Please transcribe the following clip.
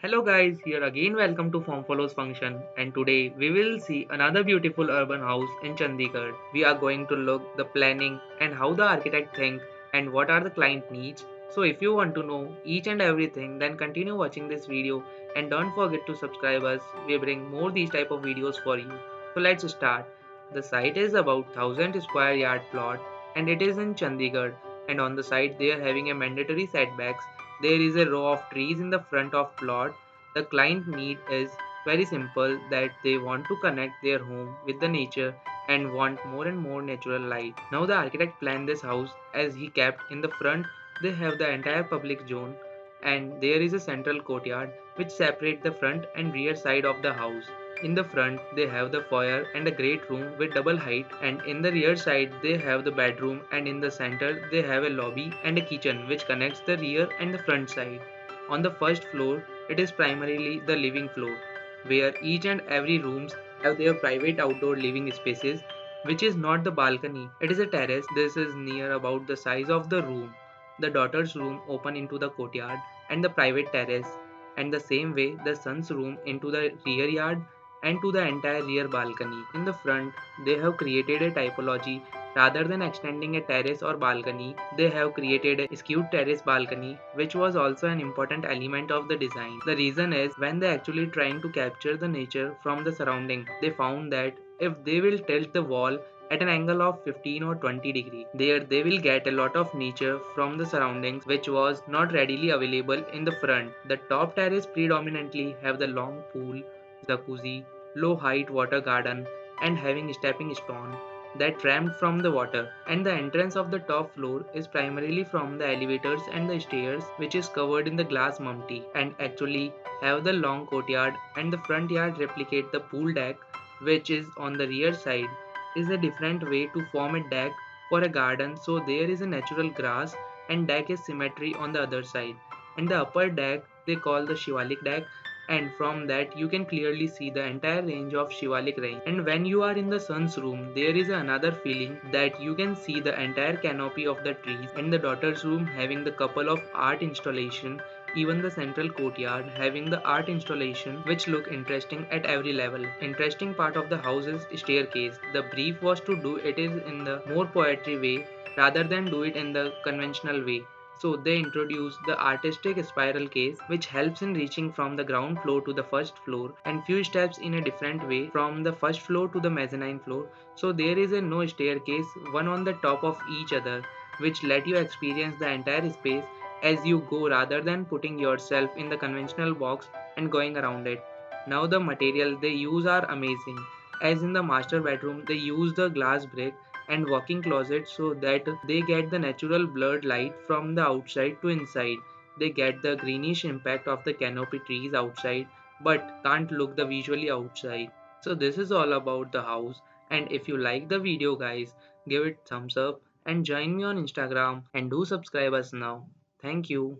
Hello guys, here again welcome to Form Follows Function, and today we will see another beautiful urban house in Chandigarh. We are going to look the planning and how the architect think and what are the client needs. So if you want to know each and everything, then continue watching this video and don't forget to subscribe us. We bring more these type of videos for you. So let's start. The site is about 1000 square yard plot and it is in Chandigarh, and on the site they are having a mandatory setbacks. There is a row of trees in the front of plot. The client need is very simple, that they want to connect their home with the nature and want more and more natural light. Now the architect planned this house as he kept in the front they have the entire public zone, and there is a central courtyard which separate the front and rear side of the house. In the front they have the foyer and a great room with double height, and in the rear side they have the bedroom, and in the center they have a lobby and a kitchen which connects the rear and the front side. On the first floor it is primarily the living floor, where each and every rooms have their private outdoor living spaces, which is not the balcony. It is a terrace. This is near about the size of the room. The daughter's room open into the courtyard and the private terrace, and the same way the son's room into the rear yard and to the entire rear balcony. In the front, they have created a typology. Rather than extending a terrace or balcony, they have created a skewed terrace balcony, which was also an important element of the design. The reason is when they actually trying to capture the nature from the surrounding, they found that if they will tilt the wall at an angle of 15 or 20 degree, there they will get a lot of nature from the surroundings, which was not readily available in the front. The top terrace predominantly have the long pool, jacuzzi, low height water garden, and having stepping stone that ramped from the water, and the entrance of the top floor is primarily from the elevators and the stairs, which is covered in the glass mumty, and actually have the long courtyard, and the front yard replicate the pool deck, which is on the rear side is a different way to form a deck for a garden, so there is a natural grass and deck is symmetry on the other side, and the upper deck they call the Shivalik deck, and from that you can clearly see the entire range of Shivalik range. And when you are in the sun's room, there is another feeling that you can see the entire canopy of the trees, and the daughter's room having the couple of art installation, even the central courtyard having the art installation which look interesting at every level. Interesting part of the house is staircase. The brief was to do it is in the more poetry way rather than do it in the conventional way. So they introduced the artistic spiral case, which helps in reaching from the ground floor to the first floor and few steps in a different way from the first floor to the mezzanine floor. So there is a no staircase, one on the top of each other, which let you experience the entire space as you go rather than putting yourself in the conventional box and going around it. Now the material they use are amazing. As in the master bedroom, they use the glass brick and walk-in closet so that they get the natural blurred light from the outside to inside. They get the greenish impact of the canopy trees outside but can't look the visually outside. So this is all about the house, and if you like the video guys, give it thumbs up and join me on Instagram and do subscribe us now. Thank you.